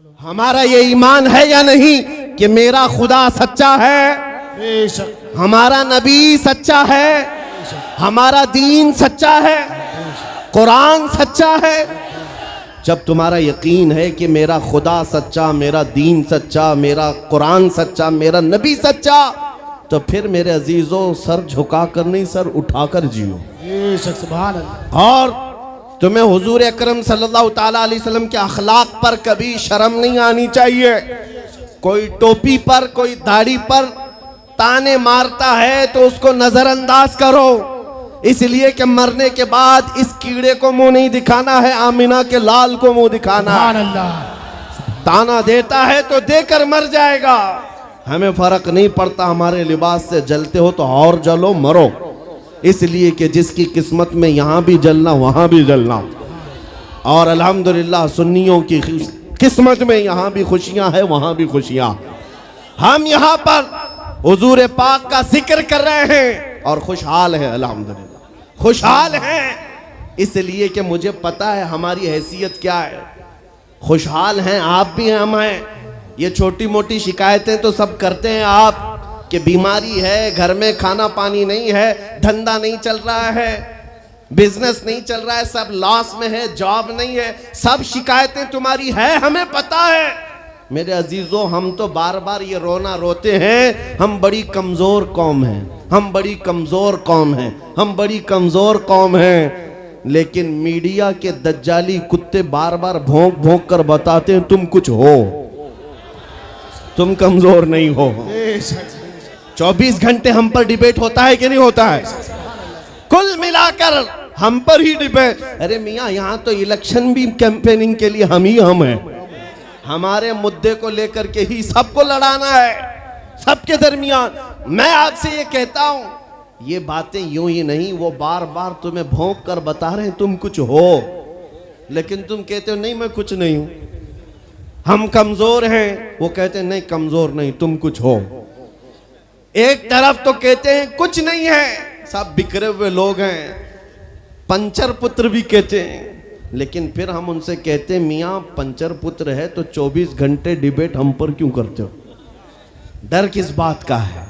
हमारा ये ईमान है या नहीं कि मेरा खुदा सच्चा है, हमारा नबी सच्चा है, हमारा दीन सच्चा है, कुरान सच्चा है। जब तुम्हारा यकीन है कि मेरा खुदा सच्चा, मेरा दीन सच्चा, मेरा कुरान सच्चा, मेरा नबी सच्चा, तो फिर मेरे अजीजों सर झुकाकर नहीं, सर उठाकर जियो। और तुम्हें हुजूर अकरम सल्लल्लाहु ताला अलैहि वसल्लम के अखलाक पर कभी शर्म नहीं आनी चाहिए। कोई टोपी पर, कोई दाढ़ी पर ताने मारता है तो उसको नजरअंदाज करो, इसलिए कि मरने के बाद इस कीड़े को मुंह नहीं दिखाना है, आमिना के लाल को मुंह दिखाना है। ताना देता है तो देकर मर जाएगा। हमें फर्क नहीं पड़ता, हमारे लिबास से जलते हो तो और जलो, मरो, इसलिए कि जिसकी किस्मत में यहाँ भी जलना वहाँ भी जलना। और अल्हम्दुलिल्लाह सुन्नियों की किस्मत में यहाँ भी खुशियाँ हैं, वहाँ भी खुशियाँ। हम यहाँ पर हुजूर पाक का जिक्र कर रहे हैं और खुशहाल हैं, अल्हम्दुलिल्लाह खुशहाल हैं, इसलिए कि मुझे पता है हमारी हैसियत क्या है। खुशहाल हैं, आप भी हैं, हम हैं। ये छोटी मोटी शिकायतें तो सब करते हैं आप कि बीमारी है, घर में खाना पानी नहीं है, धंधा नहीं चल रहा है, बिजनेस नहीं चल रहा है, सब लॉस में है, जॉब नहीं है, सब शिकायतें तुम्हारी है, हमें पता है। मेरे अजीजों, हम तो बार बार ये रोना रोते हैं, हम बड़ी कमजोर कौम हैं, हम बड़ी कमजोर कौम हैं, हम बड़ी कमजोर कौम हैं। लेकिन मीडिया के दज्जाली कुत्ते बार बार भौंक भौंक कर बताते हैं तुम कुछ हो, तुम कमजोर नहीं हो। 24 घंटे हम पर डिबेट होता है कि नहीं होता है? कुल मिलाकर हम पर ही डिबेट। अरे मियाँ, यहाँ तो इलेक्शन भी कैंपेनिंग के लिए हम ही हम हैं, हमारे मुद्दे को लेकर के ही सबको लड़ाना है, सबके दरमियान। मैं आपसे ये कहता हूँ, ये बातें यूं ही नहीं, वो बार बार तुम्हें भौंक कर बता रहे हैं तुम कुछ हो, लेकिन तुम कहते हो नहीं मैं कुछ नहीं हूं, हम कमजोर हैं, वो कहते हैं नहीं कमजोर नहीं, तुम कुछ हो। एक तरफ तो कहते हैं कुछ नहीं है, सब बिखरे हुए लोग हैं, पंचर पुत्र भी कहते हैं, लेकिन फिर हम उनसे कहते हैं मियाँ पंचर पुत्र है तो 24 घंटे डिबेट हम पर क्यों करते हो? डर किस बात का है?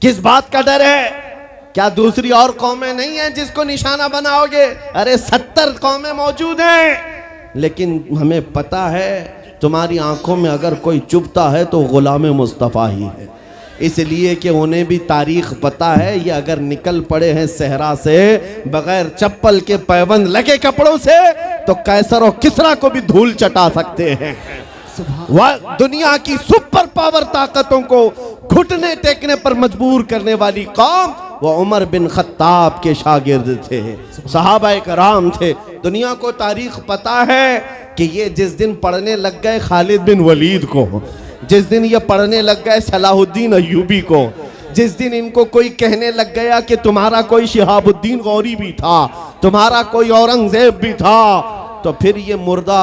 किस बात का डर है? क्या दूसरी और कौमें नहीं हैं जिसको निशाना बनाओगे? अरे 70 कौमें मौजूद हैं, लेकिन हमें पता है तुम्हारी आंखों में अगर कोई चुभता है तो गुलाम मुस्तफ़ा ही है, इसलिए कि उन्हें भी तारीख पता है। ये अगर निकल पड़े हैं सहरा से बगैर चप्पल के, पैबंद लगे कपड़ों से, तो कैसर और किसरा को भी धूल चटा सकते हैं। वह दुनिया की सुपर पावर ताकतों को घुटने टेकने पर मजबूर करने वाली कौम वो उमर बिन खत्ताब के शागिर्द थे, सहाबाए कराम थे। दुनिया को तारीख पता है कि ये जिस दिन पढ़ने लग गए खालिद बिन वलीद को, जिस दिन ये पढ़ने लग गए सलाहुद्दीन अय्यूबी को, जिस दिन इनको कोई कहने लग गया कि तुम्हारा कोई शिहाबुद्दीन गौरी भी था, तुम्हारा कोई औरंगजेब भी था, तो फिर ये मुर्दा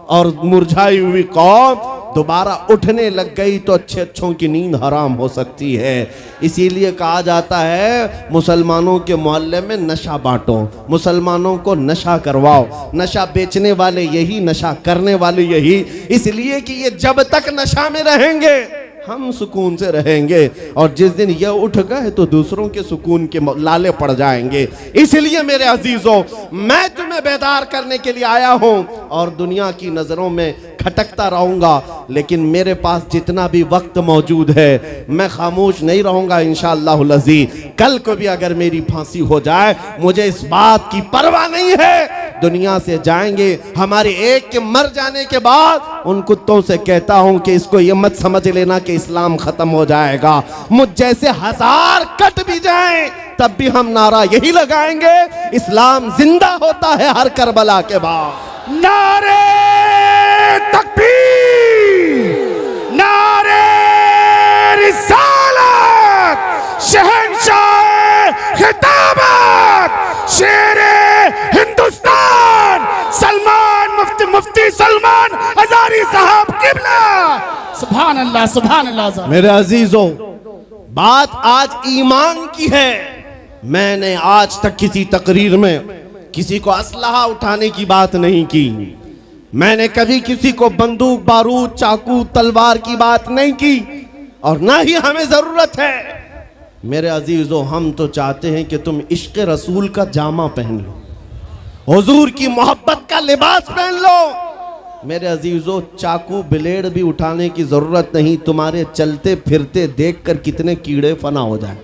और मुरझाई हुई कौम दोबारा उठने लग गई तो अच्छे अच्छों की नींद हराम हो सकती है। इसीलिए कहा जाता है मुसलमानों के मोहल्ले में नशा बांटो, मुसलमानों को नशा करवाओ, नशा बेचने वाले यही, नशा करने वाले यही, इसलिए कि ये जब तक नशा में रहेंगे हम सुकून से रहेंगे, और जिस दिन ये उठ गए तो दूसरों के सुकून के लाले पड़ जाएंगे। इसलिए मेरे अजीजों, मैं तुम्हें बेदार करने के लिए आया हूं और दुनिया की नजरों में खटकता रहूंगा, लेकिन मेरे पास जितना भी वक्त मौजूद है मैं खामोश नहीं रहूंगा इंशाअल्लाह अज़ीज़। कल को भी अगर मेरी फांसी हो जाए मुझे इस बात की परवाह नहीं है, दुनिया से जाएंगे। हमारे एक के मर जाने के बाद उन कुत्तों से कहता हूं कि इसको ये मत समझ लेना कि इस्लाम खत्म हो जाएगा, मुझ जैसे 1000 कट भी जाएं तब भी हम नारा यही लगाएंगे, इस्लाम जिंदा होता है हर करबला के बाद। नारे तकबीर, नारे रिसालत, शहंशाह खिताबत, शेरे हिंदुस्तान सलमान मुफ्ती सलमान हजारी साहब किबला। सुभान अल्लाह, सुभान अल्लाह। मेरे अजीजों, बात आज ईमान की है। मैंने आज तक किसी तकरीर में किसी को असलहा उठाने की बात नहीं की, मैंने कभी किसी को बंदूक, बारूद, चाकू, तलवार की बात नहीं की और ना ही हमें जरूरत है। मेरे अजीजों, हम तो चाहते हैं कि तुम इश्क रसूल का जामा पहन लो, हुजूर की मोहब्बत का लिबास पहन लो। मेरे अजीजों, चाकू ब्लेड भी उठाने की जरूरत नहीं, तुम्हारे चलते फिरते देखकर कितने कीड़े फना हो जाए।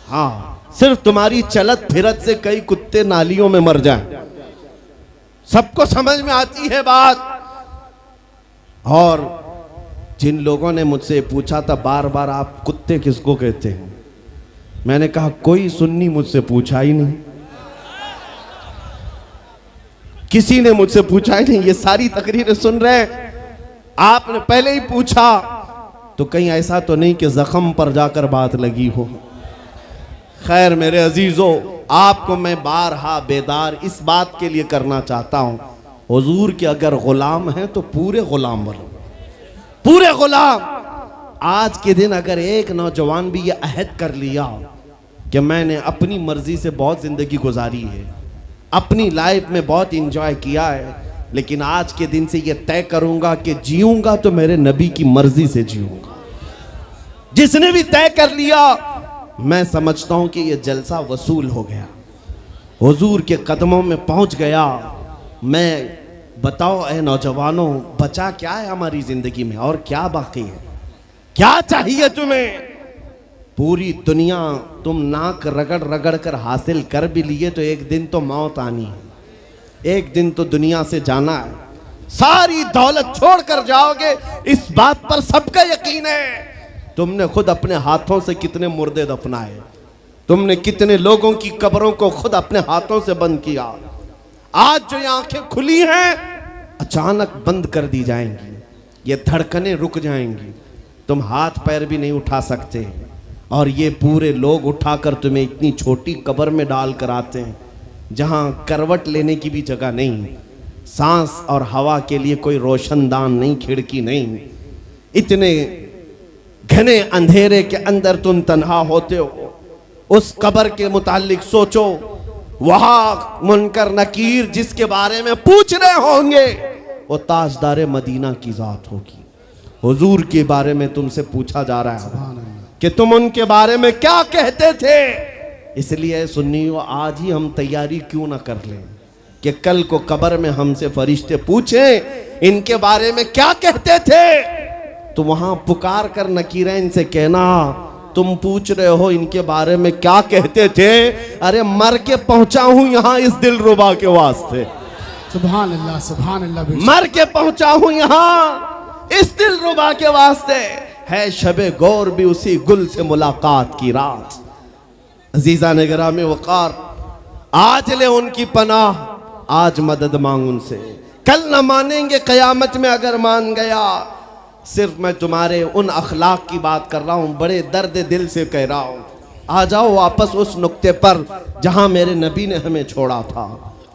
हाँ, सिर्फ तुम्हारी चलत फिरत से कई कुत्ते नालियों में मर जाएं। सबको समझ में आती है बात। और जिन लोगों ने मुझसे पूछा था बार बार, आप कुत्ते किसको कहते हैं, मैंने कहा कोई सुन्नी मुझसे पूछा ही नहीं, किसी ने मुझसे पूछा ही नहीं। ये सारी तकरीरें सुन रहे हैं, आपने पहले ही पूछा तो कहीं ऐसा तो नहीं कि जख्म पर जाकर बात लगी हो। खैर मेरे अजीजों, आपको मैं बारहा बेदार इस बात के लिए करना चाहता हूं, हुजूर के अगर गुलाम हैं तो पूरे गुलाम बनो, पूरे गुलाम। आज के दिन अगर एक नौजवान भी ये अहद कर लिया कि मैंने अपनी मर्जी से बहुत जिंदगी गुजारी है, अपनी लाइफ में बहुत इंजॉय किया है, लेकिन आज के दिन से ये तय करूंगा कि जीऊंगा तो मेरे नबी की मर्जी से जीऊंगा, जिसने भी तय कर लिया, मैं समझता हूं कि ये जलसा वसूल हो गया, हुजूर के कदमों में पहुंच गया। मैं बताओ ए नौजवानों, बचा क्या है हमारी जिंदगी में और क्या बाकी है? क्या चाहिए तुम्हें? पूरी दुनिया तुम नाक रगड़ रगड़ कर हासिल कर भी लिए तो एक दिन तो मौत आनी है, एक दिन तो दुनिया से जाना है। सारी दौलत छोड़कर जाओगे, इस बात पर सबका यकीन है। तुमने खुद अपने हाथों से कितने मुर्दे दफनाए, तुमने कितने लोगों की कब्रों को खुद अपने हाथों से बंद किया। आज जो ये आंखें खुली हैं अचानक बंद कर दी जाएंगी, ये धड़कनें रुक जाएंगी, तुम हाथ पैर भी नहीं उठा सकते, और ये पूरे लोग उठाकर तुम्हें इतनी छोटी कब्र में डाल कर आते हैं जहां करवट लेने की भी जगह नहीं, सांस और हवा के लिए कोई रोशनदान नहीं, खिड़की नहीं। इतने घने अंधेरे के अंदर तुम तन्हा होते हो। उस कब्र के मुतालिक सोचो, वहां मुनकर नकीर जिसके बारे में पूछ रहे होंगे वो ताजदार मदीना की जात होगी। हुजूर के बारे में तुमसे पूछा जा रहा है कि तुम उनके बारे में क्या कहते थे। इसलिए सुन्नियों, आज ही हम तैयारी क्यों ना कर लें कि कल को कब्र में हमसे फरिश्ते पूछें इनके बारे में क्या कहते थे, तो वहां पुकार कर नकीरैन से कहना, तुम पूछ रहे हो इनके बारे में क्या कहते थे, अरे मर के पहुंचा हूं यहां इस दिलरुबा के वास्ते। सुभान अल्लाह, सुभान अल्लाह। मर के पहुंचा हूं यहां इस दिलरुबा के वास्ते। है शबे गौर भी उसी गुल से मुलाकात की रात। अजीजा ने गिरामी वकार, आज ले उनकी पनाह, आज मदद मांग उनसे, कल न मानेंगे कयामत में अगर मान गया। सिर्फ मैं तुम्हारे उन अखलाक की बात कर रहा हूं, बड़े दर्द दिल से कह रहा हूं। आ जाओ वापस उस नुक्ते पर जहां मेरे नबी ने हमें छोड़ा था,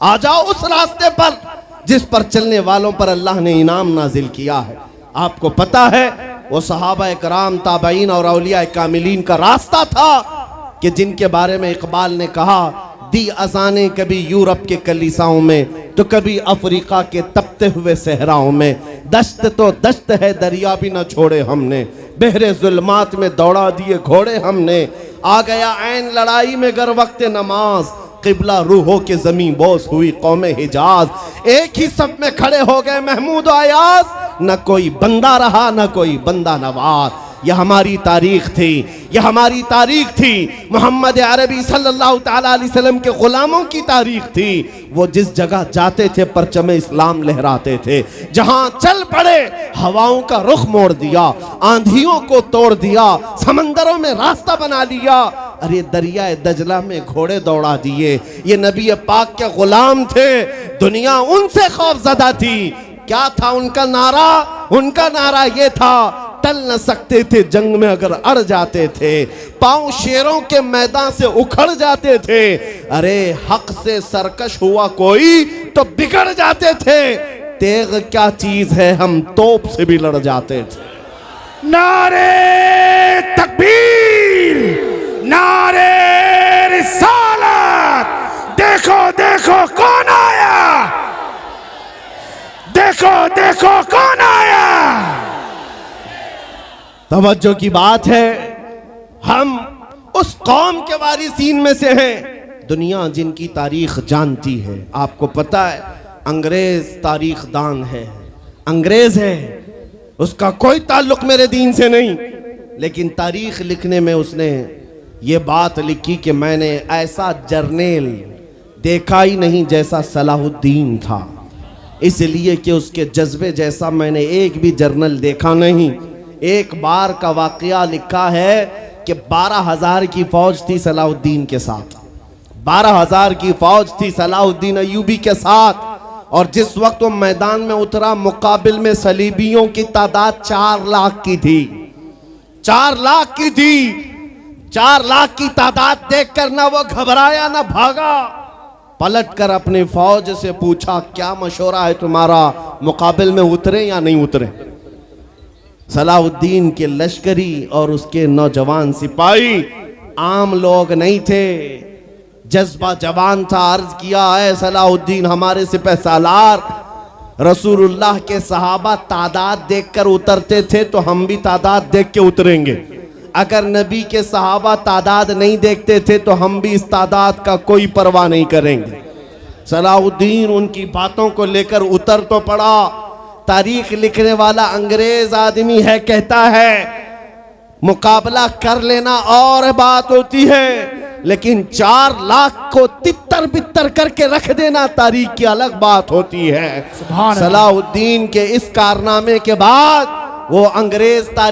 आ जाओ उस रास्ते पर जिस पर चलने वालों पर अल्लाह ने इनाम नाजिल किया है। आपको पता है वो सहाबा कराम, ताबईन और औलिया कामिलीन का रास्ता था कि जिनके बारे में इकबाल ने कहा, दी अजाने कभी यूरोप के कलीसाओं में तो कभी अफ्रीका के तपते हुए सहराओं में। दश्त तो दश्त है, दरिया भी न छोड़े हमने, बहरे जुल्मात में दौड़ा दिए घोड़े हमने। आ गया ऐन लड़ाई में गर वक्त नमाज, किबला रूहों के जमीन बोस हुई कौम हिजाज। एक ही सब में खड़े हो गए महमूद अयाज, न कोई बंदा रहा न कोई बंदा नवाज। यह हमारी तारीख थी, यह हमारी तारीख थी। मोहम्मद अरबी सल्लल्लाहु ताला अलैहि वसल्लम के गुलामों की तारीख थी। वो जिस जगह जाते थे परचम इस्लाम लहराते थे, जहां चल पड़े हवाओं का रुख मोड़ दिया, आंधियों को तोड़ दिया, समंदरों में रास्ता बना लिया। अरे दरिया दजला में घोड़े दौड़ा दिए। ये नबी पाक के गुलाम थे, दुनिया उनसे खौफजदा थी। क्या था उनका नारा? उनका नारा ये था, टल न सकते थे जंग में अगर अड़ जाते थे, पांव शेरों के मैदान से उखड़ जाते थे। अरे हक से सरकश हुआ कोई तो बिगड़ जाते थे। तेग क्या चीज है, हम तोप से भी लड़ जाते थे। नारे तकबीर, नारे रिसालत, देखो देखो कौन आया। देखो कौन आया। तवज्जो की बात है, हम उस कौम के वारिसीन में से हैं दुनिया जिनकी तारीख जानती है। आपको पता है अंग्रेज तारीख दान है, अंग्रेज है, उसका कोई ताल्लुक मेरे दीन से नहीं, लेकिन तारीख लिखने में उसने ये बात लिखी कि मैंने ऐसा जर्नेल देखा ही नहीं जैसा सलाहुद्दीन था, इसलिए कि उसके जज्बे जैसा मैंने एक भी जर्नल देखा नहीं। एक बार का वाकया लिखा है कि 12,000 की फौज थी सलाहुद्दीन के साथ, 12,000 की फौज थी सलाहुद्दीन अय्यूबी के साथ, और जिस वक्त वो मैदान में उतरा मुकाबिल में सलीबियों की तादाद 4 लाख की थी, 4 लाख की थी। 4 लाख की तादाद देखकर ना वो घबराया ना भागा, पलट कर अपनी फौज से पूछा क्या मशवरा है तुम्हारा, मुकाबिल में उतरे या नहीं उतरे। सलाहुद्दीन के लश्करी और उसके नौजवान सिपाही आम लोग नहीं थे, जज्बा जवान था। अर्ज किया है सलाहुद्दीन हमारे सिपह सालार, रसूलुल्लाह के सहाबा तादाद देखकर उतरते थे तो हम भी तादाद देख के उतरेंगे, अगर नबी के सहाबा तादाद नहीं देखते थे तो हम भी इस तादाद का कोई परवाह नहीं करेंगे। सलाहुद्दीन उनकी बातों को लेकर उतर तो पड़ा। तारीख लिखने वाला अंग्रेज आदमी है, कहता है मुकाबला कर लेना और बात होती है, लेकिन 4 लाख को तितर बितर करके रख देना तारीख की अलग बात होती है। सुभान अल्लाह। सलाहुद्दीन के इस कारनामे के बाद वो अंग्रेज तारीख